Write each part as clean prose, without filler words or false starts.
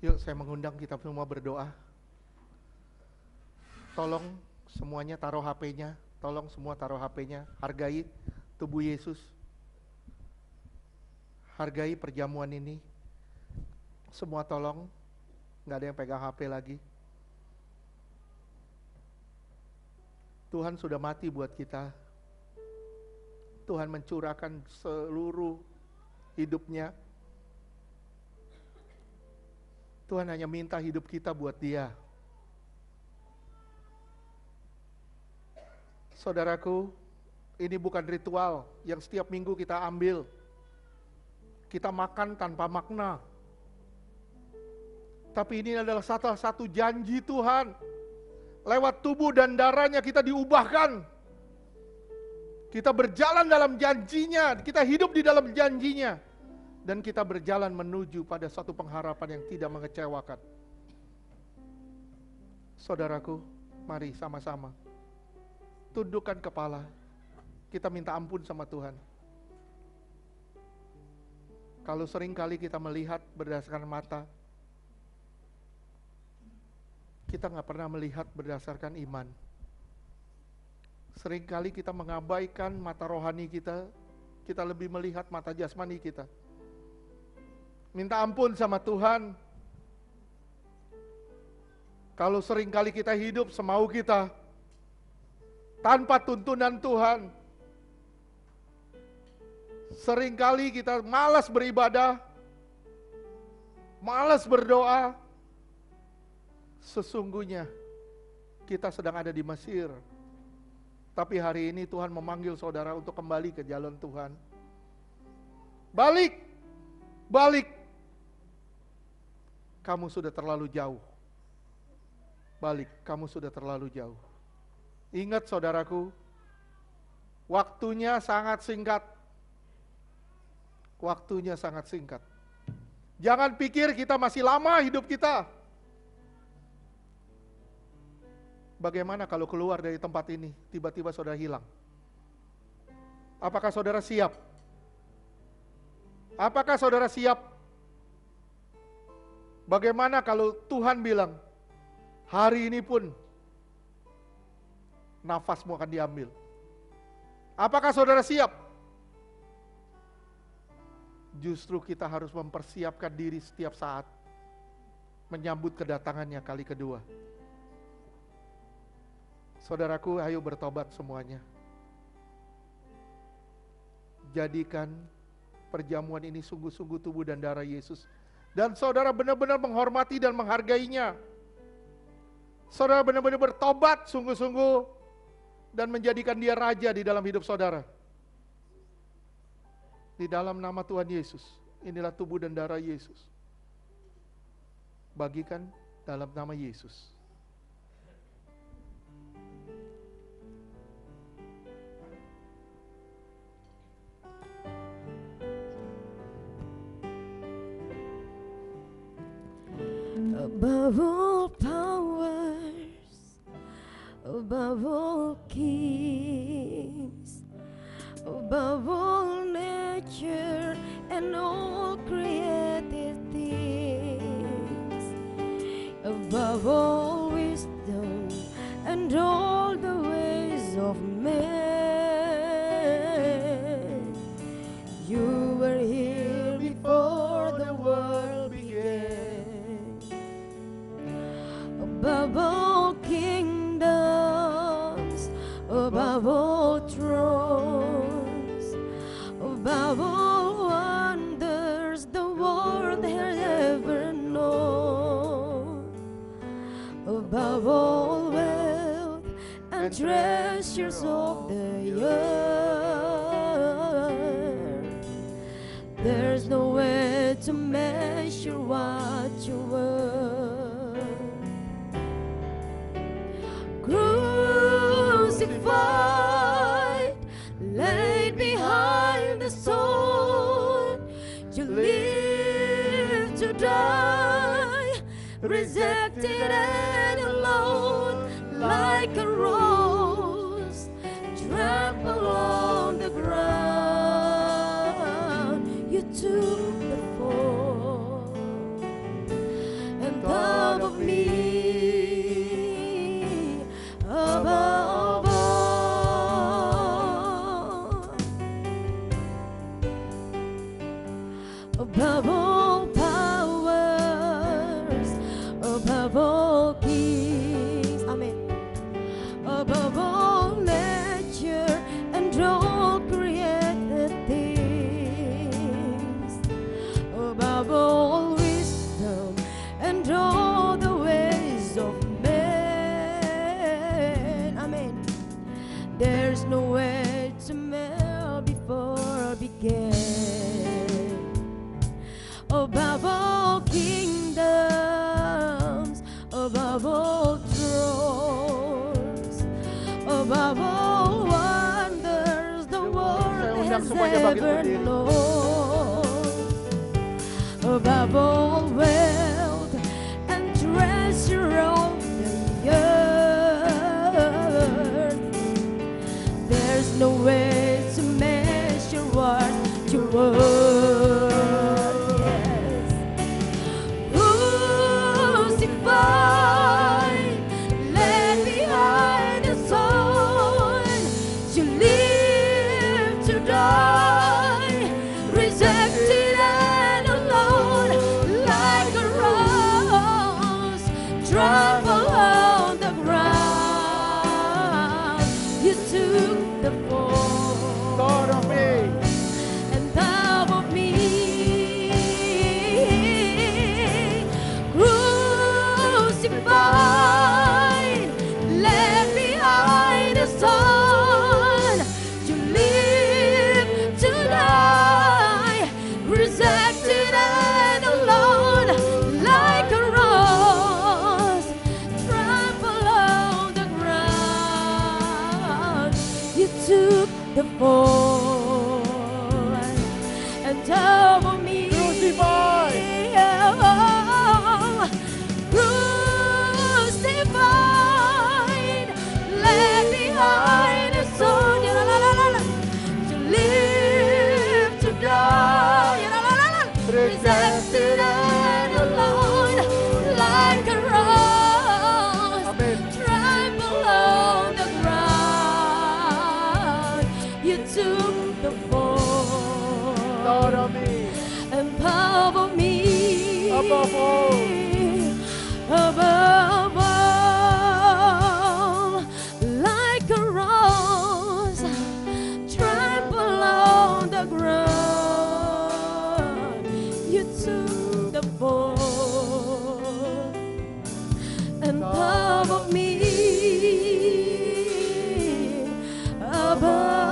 Yuk saya mengundang kita semua berdoa. Tolong semuanya taruh HP-nya. Tolong semua taruh HP-nya. Hargai tubuh Yesus. Hargai perjamuan ini. Semua tolong. Gak ada yang pegang HP lagi. Tuhan sudah mati buat kita. Tuhan mencurahkan seluruh hidupnya. Tuhan hanya minta hidup kita buat Dia. Saudaraku, ini bukan ritual yang setiap minggu kita ambil. Kita makan tanpa makna. Tapi ini adalah satu janji Tuhan. Lewat tubuh dan darahnya kita diubahkan. Kita berjalan dalam janjinya, kita hidup di dalam janjinya. Dan kita berjalan menuju pada satu pengharapan yang tidak mengecewakan. Saudaraku, mari sama-sama tundukkan kepala. Kita minta ampun sama Tuhan. Kalau seringkali kita melihat berdasarkan mata, kita gak pernah melihat berdasarkan iman. Seringkali kita mengabaikan mata rohani kita, kita lebih melihat mata jasmani kita. Minta ampun sama Tuhan. Kalau seringkali kita hidup semau kita, tanpa tuntunan Tuhan. Seringkali kita malas beribadah, malas berdoa. Sesungguhnya kita sedang ada di Mesir. Tapi hari ini Tuhan memanggil saudara untuk kembali ke jalan Tuhan. Balik, balik. Kamu sudah terlalu jauh. Balik, kamu sudah terlalu jauh. Ingat saudaraku, waktunya sangat singkat. Waktunya sangat singkat. Jangan pikir kita masih lama hidup kita. Bagaimana kalau keluar dari tempat ini, tiba-tiba saudara hilang? Apakah saudara siap? Apakah saudara siap? Bagaimana kalau Tuhan bilang, hari ini pun nafasmu akan diambil? Apakah saudara siap? Justru kita harus mempersiapkan diri setiap saat menyambut kedatangannya kali kedua. Saudaraku, ayo bertobat semuanya. Jadikan perjamuan ini sungguh-sungguh tubuh dan darah Yesus. Dan saudara benar-benar menghormati dan menghargainya. Saudara benar-benar bertobat sungguh-sungguh dan menjadikan dia raja di dalam hidup saudara. Di dalam nama Tuhan Yesus, inilah tubuh dan darah Yesus. Bagikan dalam nama Yesus. Above all powers, above all kings, above all nature and all created things, above all wisdom and all the ways of man, you were here before the world began. Above all kingdoms, above all thrones, above all wonders the world has ever known, above all wealth and treasures of the earth, there's no way to measure what you were. Crucified, laid behind the stone, you live to die, rejected and alone, like a rose trampled on the ground. You took the fall above all thrones, above all wonders the world has ever known, above all wealth and treasure of the earth. There's no way to measure what you're worth. The fall and over me, crucified, crucified, left behind a soul, to live, to die, rejected and alone, like a rose, trampled on the ground. You took the fall, Lord of me, empower me, above all, above all, like a rose, trample on the ground. You took the fall, empower me, above.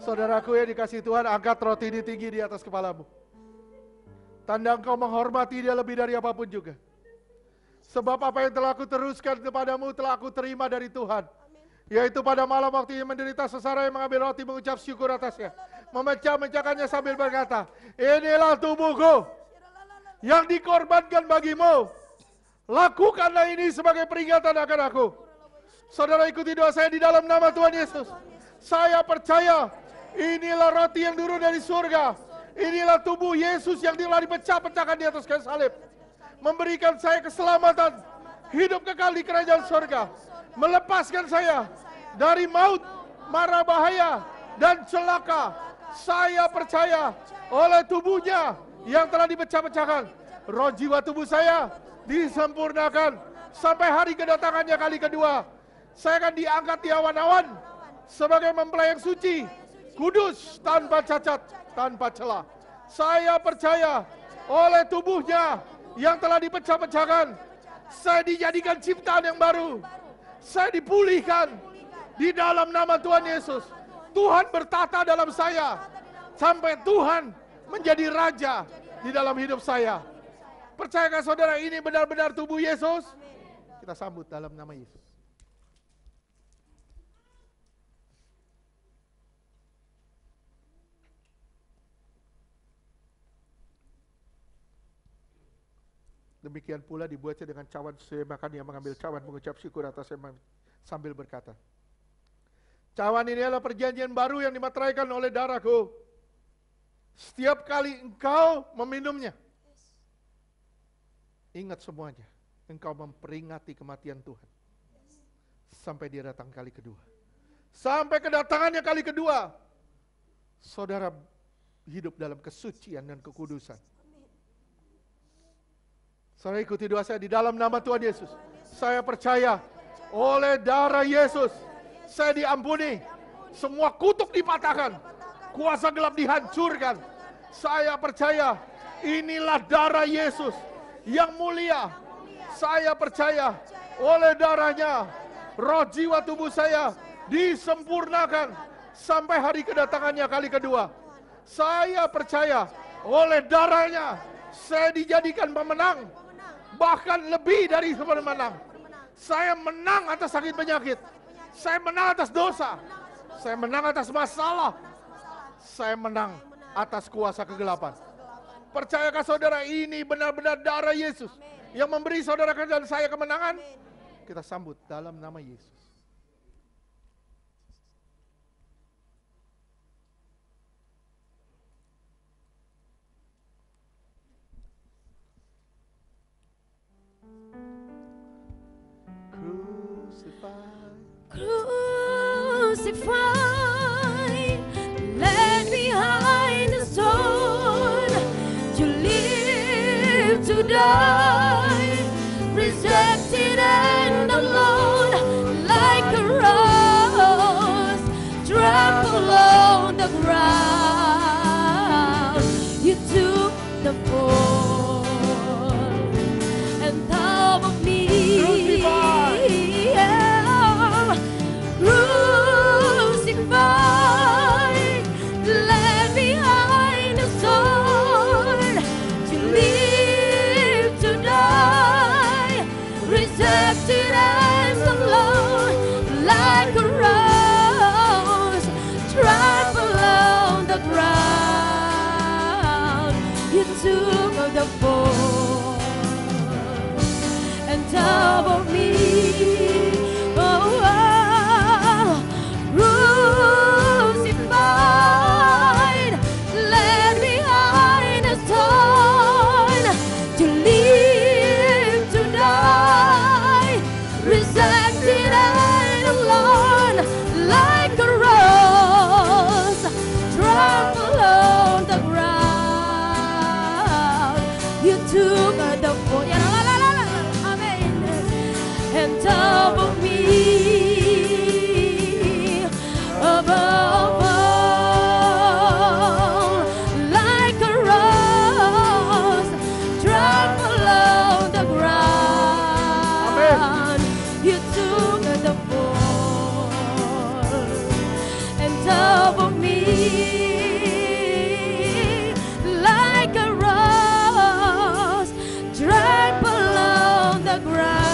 Saudaraku yang dikasih Tuhan, angkat roti ini tinggi di atas kepalamu. Tanda engkau menghormati Dia lebih dari apapun juga. Sebab apa yang telah aku teruskan kepadamu telah aku terima dari Tuhan. Yaitu pada malam waktu Ia menderita sesara yang mengambil roti mengucap syukur atasnya. Memecah-mecahkannya sambil berkata, inilah tubuhku yang dikorbankan bagimu. Lakukanlah ini sebagai peringatan akan aku. Saudara ikuti doa saya di dalam nama Tuhan Yesus. Saya percaya inilah roti yang turun dari surga. Inilah tubuh Yesus yang telah dipecah-pecahkan di atas kayu salib. Memberikan saya keselamatan, hidup kekal di kerajaan surga. Melepaskan saya dari maut, mara bahaya, dan celaka. Saya percaya oleh tubuhnya yang telah dipecah-pecahkan, roh jiwa tubuh saya disempurnakan sampai hari kedatangannya kali kedua. Saya akan diangkat di awan-awan sebagai mempelai yang suci, kudus, tanpa cacat, tanpa celah. Saya percaya oleh tubuhnya yang telah dipecah-pecahkan, saya dijadikan ciptaan yang baru. Saya dipulihkan di dalam nama Tuhan Yesus. Tuhan bertata dalam saya sampai Tuhan menjadi raja di dalam hidup saya. Percayakah saudara ini benar-benar tubuh Yesus? Kita sambut dalam nama Yesus. Demikian pula dibuatnya dengan cawan sesuai makan. Yang mengambil cawan mengucap syukur atasnya sambil berkata, cawan ini adalah perjanjian baru yang dimateraikan oleh darahku. Setiap kali engkau meminumnya, ingat semuanya, engkau memperingati kematian Tuhan sampai Dia datang kali kedua. Sampai kedatangannya kali kedua, saudara hidup dalam kesucian dan kekudusan. Saudara ikuti doa saya di dalam nama Tuhan Yesus. Saya percaya oleh darah Yesus saya diampuni. Semua kutuk dipatahkan, kuasa gelap dihancurkan. Saya percaya inilah darah Yesus yang mulia. Saya percaya oleh darahnya roh jiwa tubuh saya disempurnakan sampai hari kedatangannya kali kedua. Saya percaya oleh darahnya saya dijadikan pemenang, bahkan lebih dari pemenang. Saya menang atas sakit penyakit, saya menang atas dosa, saya menang atas masalah, saya menang atas kuasa kegelapan. Percayakah saudara ini benar-benar darah Yesus yang memberi saudara dan saya kemenangan? Kita sambut dalam nama Yesus. Crucified, led behind the stone, to live, to die, rejected and alone, like a rose, trampled on the ground. You took the fall and thought of me. Crucified, left behind the sword, to live, to die, rejected and alone, like a rose, trampled on the ground. You took the fall and top of me. Crucified, led behind a stone, to live, to die, rejected and alone, like a rose, trampled on the ground. You took the fall, amen, and top of me. Above all, like a rose, trampled on the ground. You took the fall and top of me, like a rose, trampled on the ground.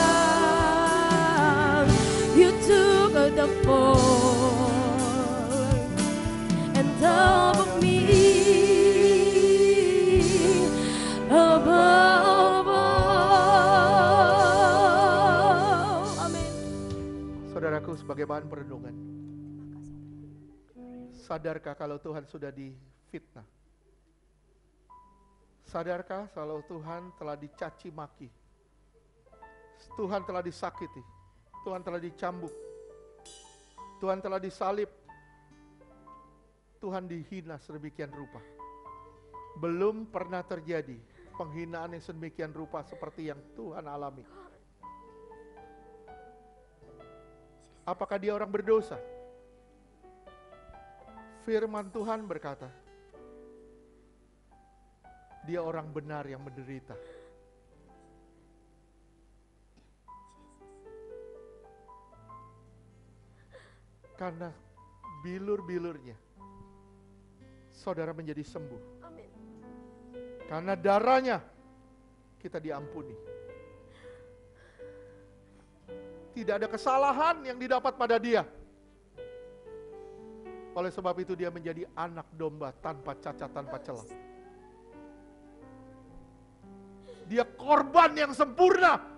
You took the fall top of me, above all. Amin. Saudaraku, sebagai bahan perenungan, sadarkah kalau Tuhan sudah difitnah? Sadarkah kalau Tuhan telah dicaci maki? Tuhan telah disakiti, Tuhan telah dicambuk, Tuhan telah disalib, Tuhan dihina sedemikian rupa. Belum pernah terjadi penghinaan yang sedemikian rupa seperti yang Tuhan alami. Apakah dia orang berdosa? Firman Tuhan berkata, dia orang benar yang menderita. Karena bilur-bilurnya saudara menjadi sembuh. Amin. Karena darahnya kita diampuni. Tidak ada kesalahan yang didapat pada dia. Oleh sebab itu dia menjadi anak domba tanpa cacat, tanpa celah. Dia korban yang sempurna.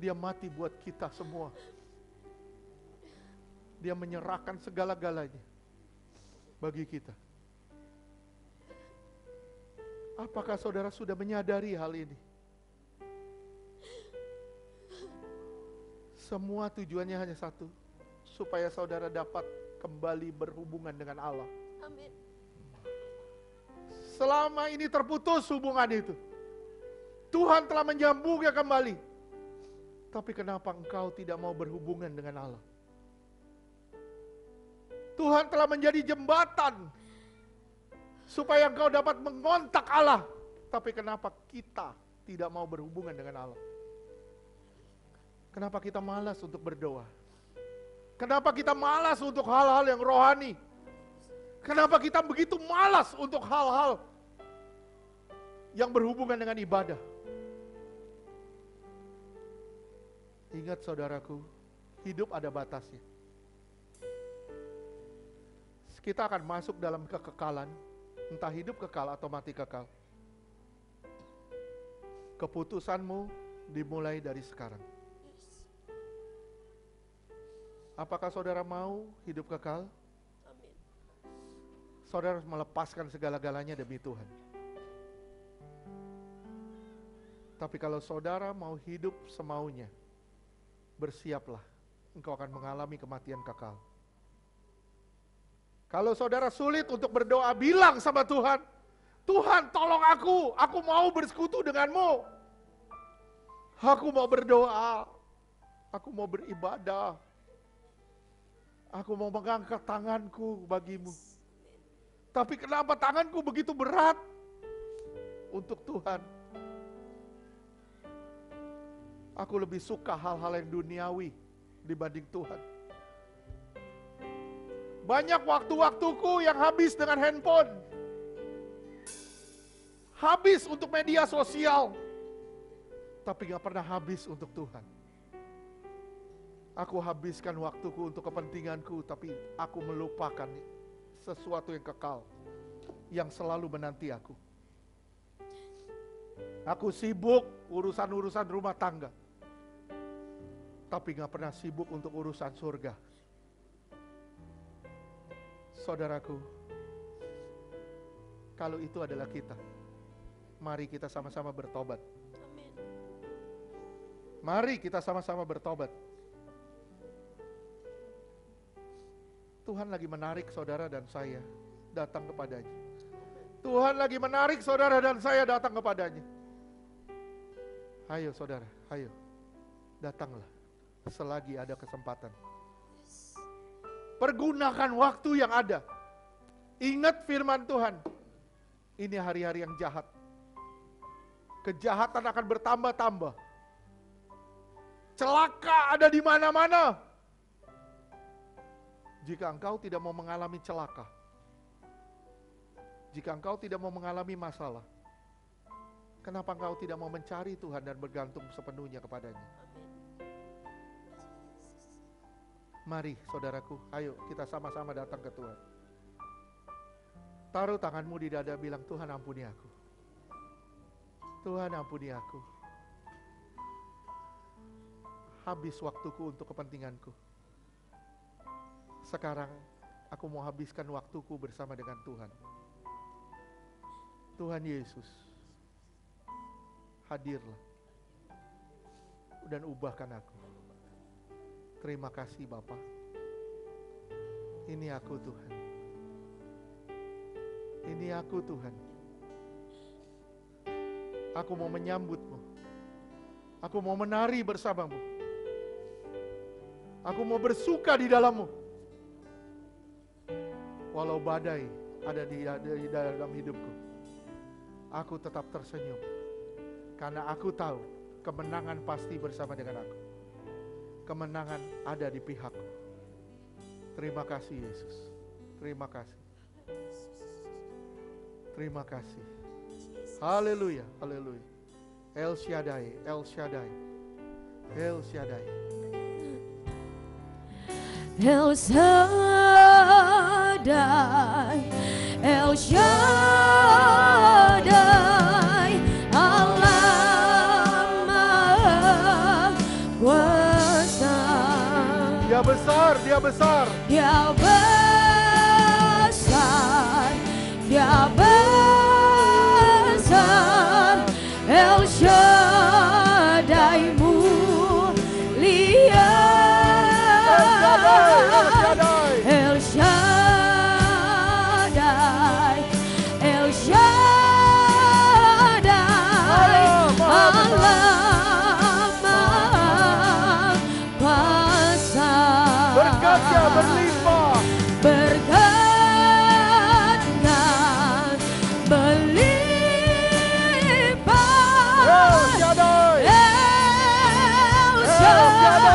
Dia mati buat kita semua. Dia menyerahkan segala-galanya bagi kita. Apakah saudara sudah menyadari hal ini? Semua tujuannya hanya satu, supaya saudara dapat kembali berhubungan dengan Allah. Amin. Selama ini terputus hubungan itu, Tuhan telah menyambungnya kembali. Tapi kenapa engkau tidak mau berhubungan dengan Allah? Tuhan telah menjadi jembatan supaya engkau dapat mengontak Allah. Tapi kenapa kita tidak mau berhubungan dengan Allah? Kenapa kita malas untuk berdoa? Kenapa kita malas untuk hal-hal yang rohani? Kenapa kita begitu malas untuk hal-hal yang berhubungan dengan ibadah? Ingat saudaraku, hidup ada batasnya. Kita akan masuk dalam kekekalan, entah hidup kekal atau mati kekal. Keputusanmu dimulai dari sekarang. Apakah saudara mau hidup kekal? Amin. Saudara harus melepaskan segala-galanya demi Tuhan. Tapi kalau saudara mau hidup semaunya, bersiaplah, engkau akan mengalami kematian kekal. Kalau saudara sulit untuk berdoa, bilang sama Tuhan, Tuhan tolong aku mau bersekutu denganmu. Aku mau berdoa, aku mau beribadah, aku mau mengangkat tanganku bagimu. Tapi kenapa tanganku begitu berat untuk Tuhan? Aku lebih suka hal-hal yang duniawi dibanding Tuhan. Banyak waktu-waktuku yang habis dengan handphone. Habis untuk media sosial. Tapi gak pernah habis untuk Tuhan. Aku habiskan waktuku untuk kepentinganku, tapi aku melupakan sesuatu yang kekal, yang selalu menanti aku. Aku sibuk urusan-urusan rumah tangga, tapi gak pernah sibuk untuk urusan surga. Saudaraku, kalau itu adalah kita, mari kita sama-sama bertobat. Amin. Mari kita sama-sama bertobat. Tuhan lagi menarik saudara dan saya datang kepadanya. Tuhan lagi menarik saudara dan saya datang kepadanya. Ayo saudara, ayo. Datanglah selagi ada kesempatan. Pergunakan waktu yang ada. Ingat firman Tuhan. Ini hari-hari yang jahat. Kejahatan akan bertambah-tambah. Celaka ada di mana-mana. Jika engkau tidak mau mengalami celaka, jika engkau tidak mau mengalami masalah, kenapa engkau tidak mau mencari Tuhan dan bergantung sepenuhnya kepadanya? Mari saudaraku, ayo kita sama-sama datang ke Tuhan. Taruh tanganmu di dada, bilang, Tuhan ampuni aku. Tuhan ampuni aku. Habis waktuku untuk kepentinganku. Sekarang aku mau habiskan waktuku bersama dengan Tuhan. Tuhan Yesus, hadirlah dan ubahkan aku. Terima kasih Bapa. Ini aku Tuhan. Ini aku Tuhan. Aku mau menyambut-Mu. Aku mau menari bersama-Mu. Aku mau bersuka di dalam-Mu. Walau badai ada di dalam hidupku, aku tetap tersenyum. Karena aku tahu kemenangan pasti bersama dengan aku. Kemenangan ada di pihakku. Terima kasih Yesus. Terima kasih. Terima kasih. Haleluya, haleluya. El Shaddai, El Shaddai, El Shaddai. El Shaddai, El Shaddai, Allah Maha Kuasa. Dia besar, Dia besar. Dia besar, Dia besar. El Shaddai mulia. El Shaddai, El Shaddai, Allah Maha Kuasa. Berkatnya berlimpah. Berkatnya berlimpah. El Shaddai, El Shaddai,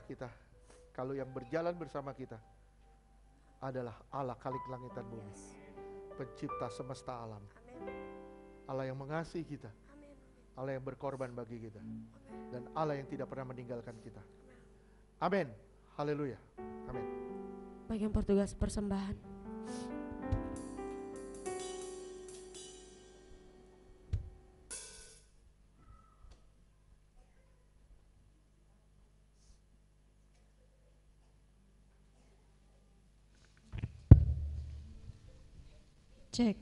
kita kalau yang berjalan bersama kita adalah Allah Khalik langit dan bumi, pencipta semesta alam, Allah yang mengasihi kita, Allah yang berkorban bagi kita, dan Allah yang tidak pernah meninggalkan kita. Amin. Haleluya. Amin. Bagian petugas persembahan. Cek.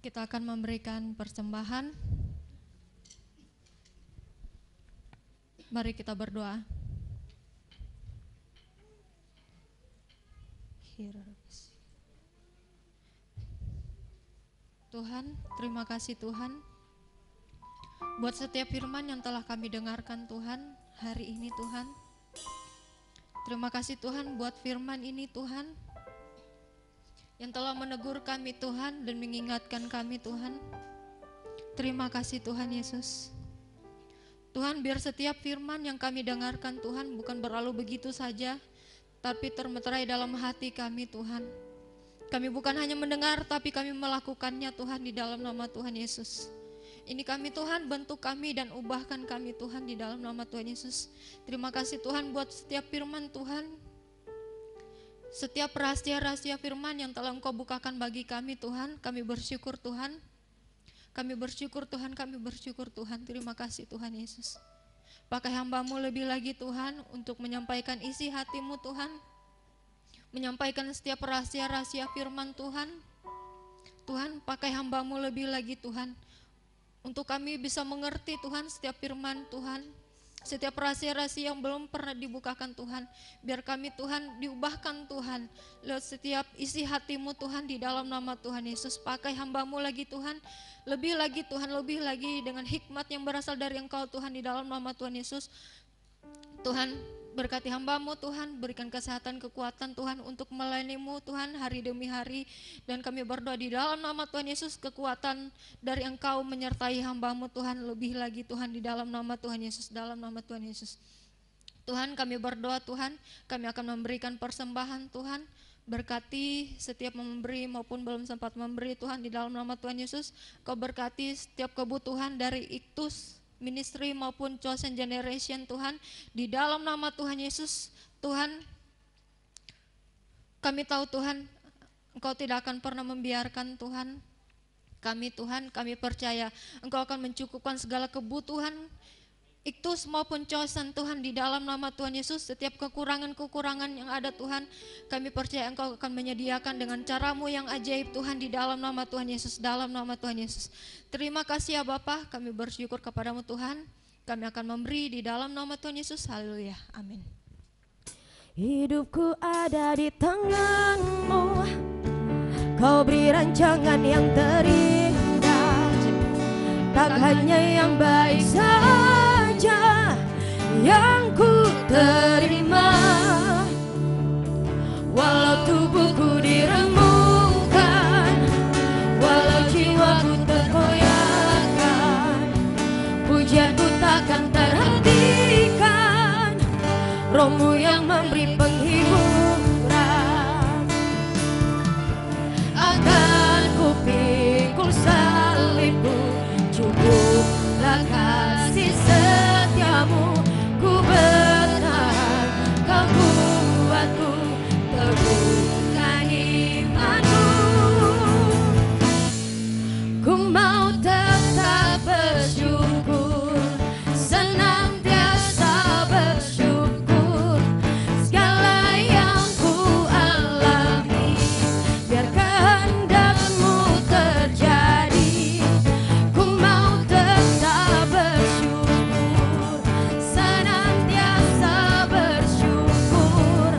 Kita akan memberikan persembahan. Mari kita berdoa. Tuhan, terima kasih Tuhan buat setiap firman yang telah kami dengarkan Tuhan hari ini Tuhan. Terima kasih Tuhan buat firman ini Tuhan yang telah menegur kami Tuhan dan mengingatkan kami Tuhan. Terima kasih Tuhan Yesus. Tuhan, biar setiap firman yang kami dengarkan Tuhan bukan berlalu begitu saja, tapi termeterai dalam hati kami Tuhan. Kami bukan hanya mendengar, tapi kami melakukannya Tuhan di dalam nama Tuhan Yesus. Ini kami Tuhan, bentuk kami dan ubahkan kami Tuhan di dalam nama Tuhan Yesus. Terima kasih Tuhan buat setiap firman Tuhan. Setiap rahasia-rahasia firman yang telah Engkau bukakan bagi kami Tuhan, kami bersyukur Tuhan. Kami bersyukur Tuhan, kami bersyukur Tuhan. Terima kasih Tuhan Yesus. Pakai hamba-Mu lebih lagi Tuhan untuk menyampaikan isi hati-Mu Tuhan. Menyampaikan setiap rahasia-rahasia firman Tuhan. Tuhan, pakai hamba-Mu lebih lagi Tuhan. Untuk kami bisa mengerti Tuhan setiap firman Tuhan, setiap rahasia-rahasia yang belum pernah dibukakan Tuhan. Biar kami Tuhan diubahkan Tuhan lewat setiap isi hati-Mu Tuhan di dalam nama Tuhan Yesus. Pakai hamba-Mu lagi Tuhan, lebih lagi Tuhan, lebih lagi dengan hikmat yang berasal dari Engkau Tuhan di dalam nama Tuhan Yesus. Tuhan, berkati hamba-Mu Tuhan, berikan kesehatan, kekuatan Tuhan untuk melayani-Mu Tuhan hari demi hari. Dan kami berdoa di dalam nama Tuhan Yesus, kekuatan dari Engkau menyertai hamba-Mu Tuhan, lebih lagi Tuhan di dalam nama Tuhan Yesus, dalam nama Tuhan Yesus. Tuhan, kami berdoa Tuhan, kami akan memberikan persembahan Tuhan. Berkati setiap memberi maupun belum sempat memberi Tuhan di dalam nama Tuhan Yesus. Kau berkati setiap kebutuhan dari Iktus Ministry maupun Chosen Generation Tuhan di dalam nama Tuhan Yesus. Tuhan, kami tahu Tuhan Engkau tidak akan pernah membiarkan Tuhan kami Tuhan, kami percaya Engkau akan mencukupkan segala kebutuhan Iktus maupun Chosen Tuhan di dalam nama Tuhan Yesus. Setiap kekurangan-kekurangan yang ada Tuhan, kami percaya Engkau akan menyediakan dengan cara-Mu yang ajaib Tuhan di dalam nama Tuhan Yesus, dalam nama Tuhan Yesus. Terima kasih ya Bapa, kami bersyukur kepadamu Tuhan. Kami akan memberi di dalam nama Tuhan Yesus. Haleluya, amin. Hidupku ada di tangan-Mu, Kau beri rancangan yang terindah, tak hanya yang baik saja yang ku terima. Walau tubuhku diremukkan, walau jiwaku tergoyahkan, pujianku takkan terhentikan, Roh-Mu yang memberi penghiburan. Akan ku pikul salibmu, cukuplah kasih setiamu. Ku bertahan, Kau buatku teguhkan imanku. Ku mau tetap bersyukur, senantiasa bersyukur. Segala yang ku alami, biar kehendak-Mu terjadi. Ku mau tetap bersyukur, senantiasa bersyukur.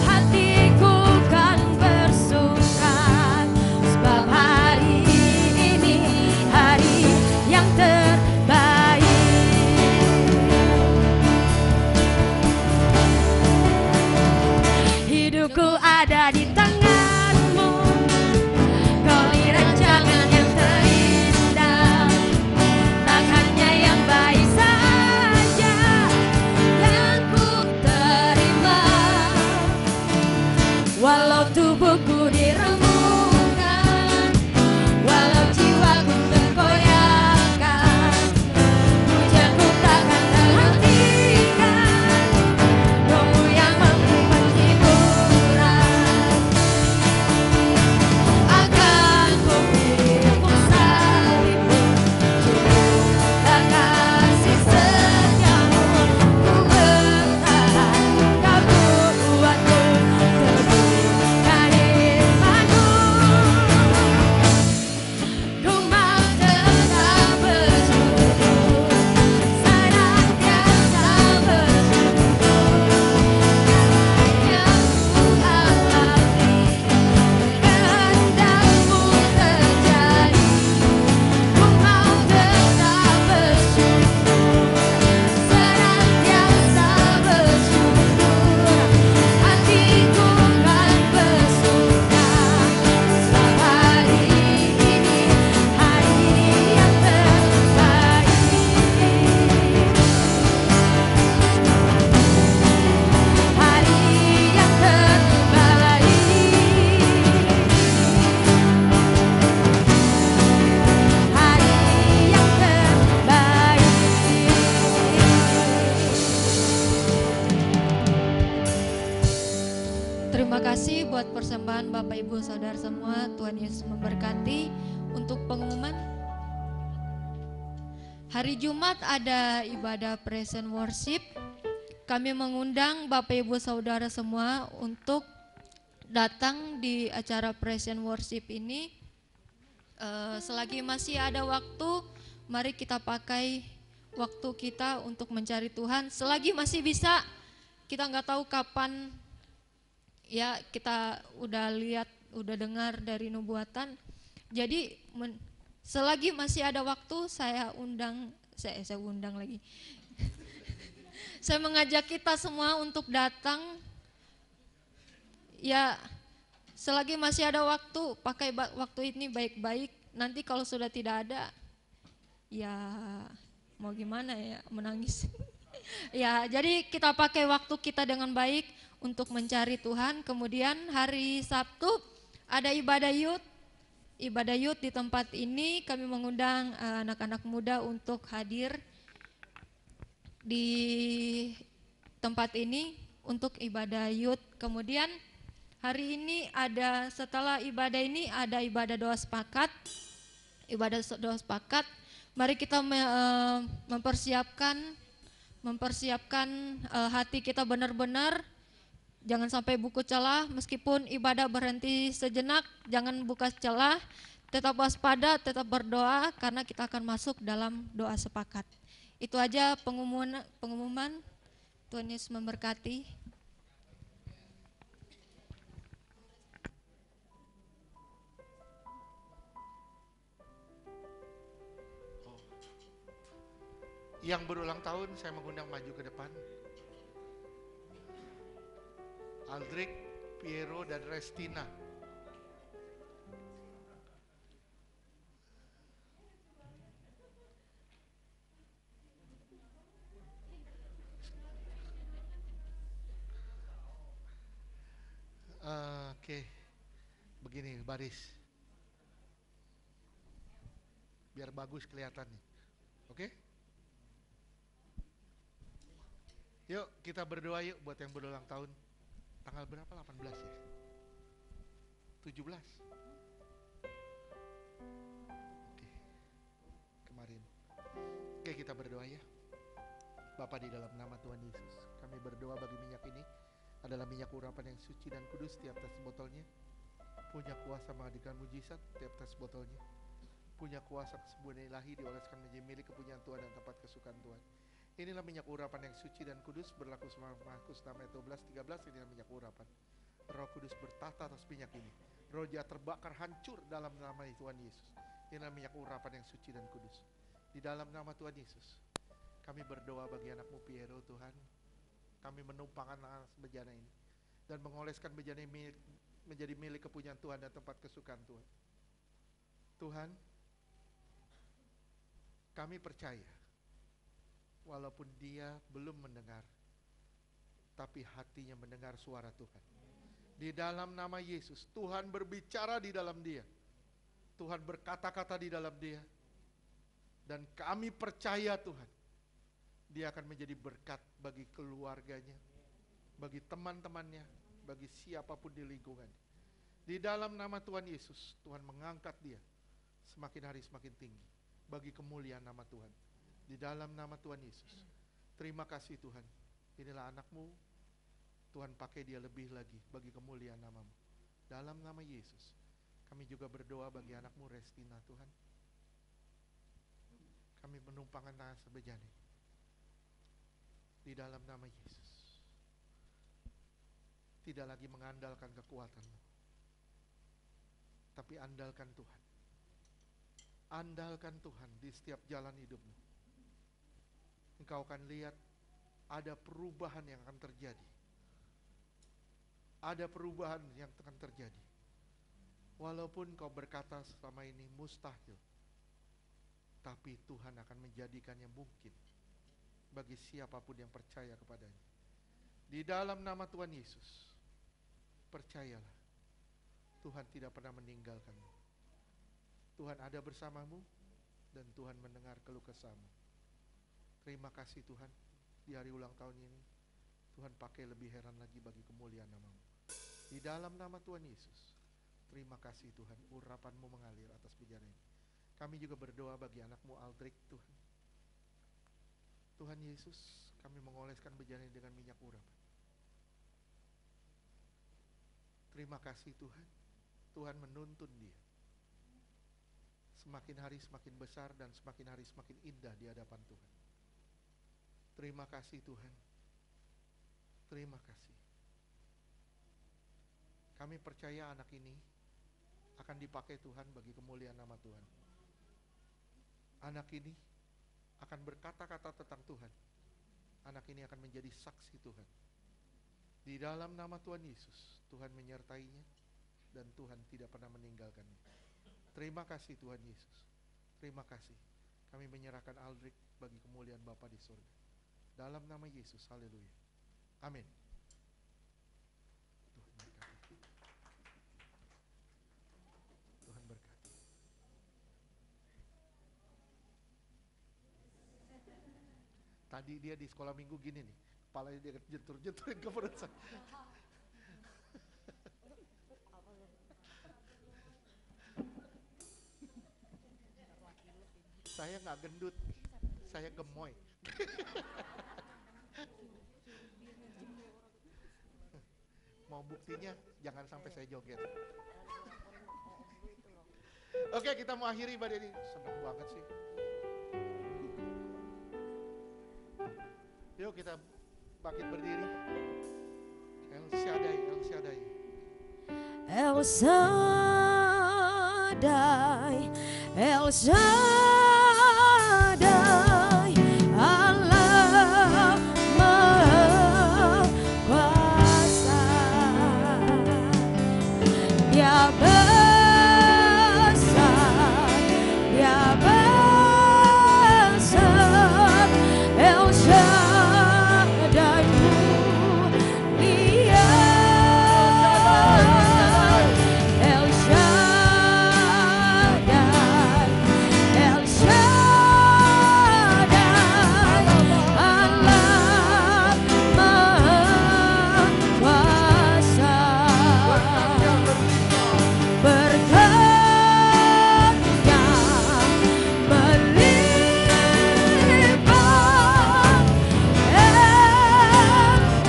Hatiku kan bersukat, sebab hari ini saudara semua, Tuhan Yesus memberkati. Untuk pengumuman, hari Jumat ada ibadah praise and worship. Kami mengundang Bapak Ibu Saudara semua untuk datang di acara praise and worship ini. Selagi masih ada waktu, mari kita pakai waktu kita untuk mencari Tuhan. Selagi masih bisa, kita nggak tahu kapan. Ya, kita udah lihat, udah dengar dari nubuatan. Jadi selagi masih ada waktu, saya undang lagi. Saya mengajak kita semua untuk datang. Ya, selagi masih ada waktu, pakai waktu ini baik-baik. Nanti kalau sudah tidak ada, ya mau gimana ya, menangis. Ya, jadi kita pakai waktu kita dengan baik untuk mencari Tuhan. Kemudian hari Sabtu ada ibadah youth. Ibadah youth di tempat ini kami mengundang anak-anak muda untuk hadir di tempat ini untuk ibadah youth. Kemudian hari ini ada, setelah ibadah ini ada ibadah doa sepakat. Ibadah doa sepakat. Mari kita mempersiapkan hati kita benar-benar. Jangan sampai buku celah, meskipun ibadah berhenti sejenak, jangan buka celah, tetap waspada, tetap berdoa, karena kita akan masuk dalam doa sepakat. Itu aja pengumuman. Tuhan Yesus memberkati. Yang berulang tahun saya mengundang maju ke depan. Aldrich, Piero, dan Restina. Oke, begini baris, biar bagus kelihatannya. Oke? Yuk kita berdoa yuk buat yang berulang tahun. Tanggal berapa? 18 ya? 17? Oke, kemarin. Oke, kita berdoa ya. Bapa, di dalam nama Tuhan Yesus, kami berdoa bagi minyak ini adalah minyak urapan yang suci dan kudus. Tiap tes botolnya punya kuasa menghadirkan mujizat. Tiap tes botolnya punya kuasa kesembuhan ilahi, dioleskan menjadi milik kepunyaan Tuhan dan tempat kesukaan Tuhan. Inilah minyak urapan yang suci dan kudus, berlaku selama Markus 12:13. Inilah minyak urapan. Roh Kudus bertahta atas minyak ini. Roh jahat terbakar hancur dalam nama Tuhan Yesus. Inilah minyak urapan yang suci dan kudus. Di dalam nama Tuhan Yesus, kami berdoa bagi anakmu Piero Tuhan. Kami menumpangkan bejana ini dan mengoleskan bejana ini menjadi milik kepunyaan Tuhan dan tempat kesukaan Tuhan. Tuhan, kami percaya walaupun dia belum mendengar, tapi hatinya mendengar suara Tuhan. Di dalam nama Yesus, Tuhan berbicara di dalam dia. Tuhan berkata-kata di dalam dia. Dan kami percaya Tuhan, dia akan menjadi berkat bagi keluarganya, bagi teman-temannya, bagi siapapun di lingkungan. Di dalam nama Tuhan Yesus, Tuhan mengangkat dia semakin hari semakin tinggi bagi kemuliaan nama Tuhan. Di dalam nama Tuhan Yesus, terima kasih Tuhan. Inilah anakmu, Tuhan pakai dia lebih lagi bagi kemuliaan namamu. Dalam nama Yesus, kami juga berdoa bagi anakmu Restina Tuhan. Kami menumpangkan tangan sebejana di dalam nama Yesus. Tidak lagi mengandalkan kekuatanmu, tapi andalkan Tuhan. Andalkan Tuhan di setiap jalan hidupmu. Engkau akan lihat ada perubahan yang akan terjadi. Ada perubahan yang akan terjadi. Walaupun kau berkata selama ini mustahil, tapi Tuhan akan menjadikannya mungkin bagi siapapun yang percaya kepadanya. Di dalam nama Tuhan Yesus, percayalah, Tuhan tidak pernah meninggalkanmu. Tuhan ada bersamamu dan Tuhan mendengar keluh kesahmu. Terima kasih Tuhan, di hari ulang tahun ini Tuhan pakai lebih heran lagi bagi kemuliaan namamu. Di dalam nama Tuhan Yesus, Terima kasih Tuhan, urapan-Mu mengalir atas bicara ini. Kami juga berdoa bagi anak-Mu Aldrik Tuhan. Tuhan Yesus, kami mengoleskan bejana ini dengan minyak urapan. Terima kasih Tuhan, Tuhan menuntun dia. Semakin hari semakin besar dan semakin hari semakin indah di hadapan Tuhan. Terima kasih Tuhan, terima kasih. Kami percaya anak ini akan dipakai Tuhan bagi kemuliaan nama Tuhan. Anak ini akan berkata-kata tentang Tuhan. Anak ini akan menjadi saksi Tuhan. Di dalam nama Tuhan Yesus, Tuhan menyertainya dan Tuhan tidak pernah meninggalkannya. Terima kasih Tuhan Yesus. Terima kasih. Kami menyerahkan Aldrik bagi kemuliaan Bapa di surga. Dalam nama Yesus, haleluya. Amin. Tuhan berkati. Tuhan berkati. Tadi dia di sekolah minggu gini nih, kepalanya dia jentur-jenturin ke perut saya. Saya nggak gendut, saya gemoy. Mau buktinya, jangan sampai saya joget. Oke, kita mau akhiri ibadah ini. Senang banget sih. Yuk kita bangkit berdiri. El Shaddai, El Shaddai. El Shaddai, El Shaddai, Allah Maha Kuasa. Dia besar, Dia besar, El Shaddai mulia. El Shaddai, El Shaddai, Allah Maha Kuasa. Berkatnya melimpah. El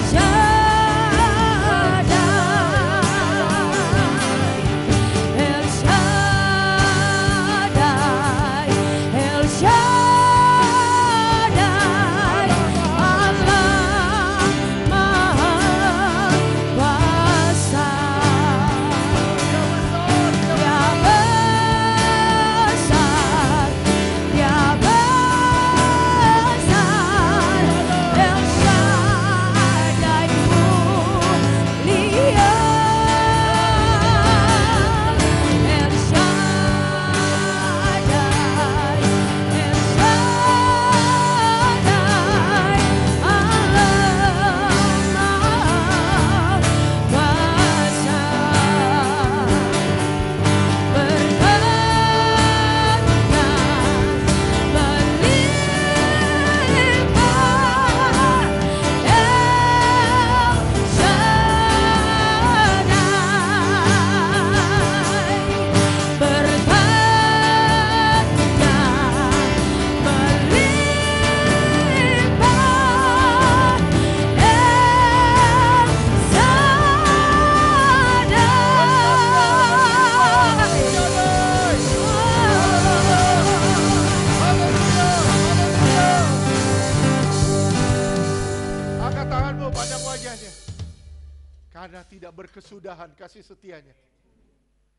Shaddai, El Shaddai, El Shaddai, Allah Maha Kuasa. Dia besar, Dia besar, El Shaddai mulia. El Shaddai, El Shaddai, Allah Maha Kuasa. Berkatnya melimpah. El Shaddai, berkatnya melimpah. El Angkat tanganmu, pandang wajahnya. Karena tidak berkesudahan kasih setianya.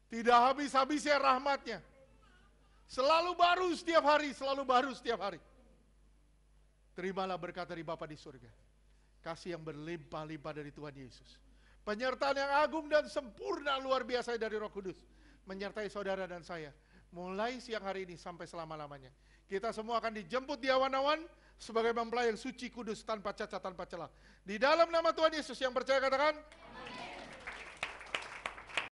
Tidak habis-habisnya rahmatnya. Selalu baru setiap hari, selalu baru setiap hari. Terimalah berkat dari Bapa di surga. Kasih yang berlimpah-limpah dari Tuhan Yesus. Penyertaan yang agung dan sempurna luar biasa dari Roh Kudus. Menyertai saudara dan saya. Mulai siang hari ini sampai selama-lamanya. Kita semua akan dijemput di awan-awan sebagai mempelai yang suci, kudus, tanpa cacat, tanpa celah. Di dalam nama Tuhan Yesus yang percaya katakan,